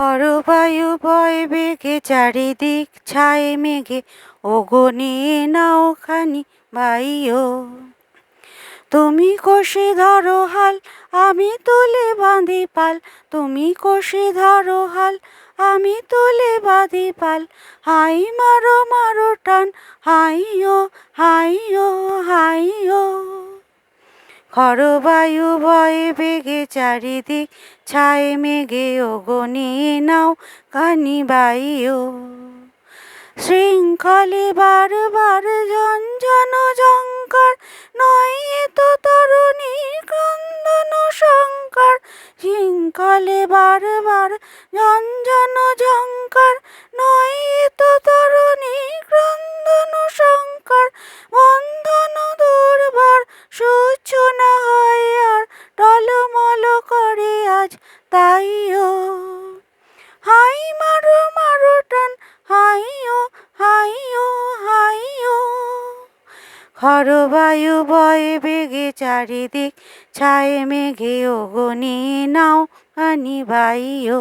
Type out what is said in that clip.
খরবায়ু বয় বেগে চারিদিক ছায়ে মেঘে, ওগো নিয়ে নাওখানি বাইও। তুমি কষে ধরো হাল, আমি তুলে বাঁধি পাল। তুমি কষে ধরো হাল, আমি তুলে বাঁধি পাল। হাই মারো মারো টান, হাইও হাইও হাইও। খরবায়ু বয়ে বেগে চারিদিক ছায়ে মেঘে, ওগো নিয়ে নাওখানি বাইও। শৃঙ্খলে বারবার ঝনঝন ঝঙ্কার, নয় এ তো তরুণীর ক্রন্দন শঙ্কার। শৃঙ্খলে বারবার ঝনঝন ঝঙ্কার, নয় এ তো তরুণীর ক্রন্দন শঙ্কার। বন্ধন দুর্বার সহ্য না হয় আর, টলমল করে আজ তাইও। হাই মারো মারো টান, হাইও হাইও হাইও। খরবায়ু বয়ে বেগে চারিদিক ছায়ে মেঘে, ওগো নিয়ে নাওখানি বাইও।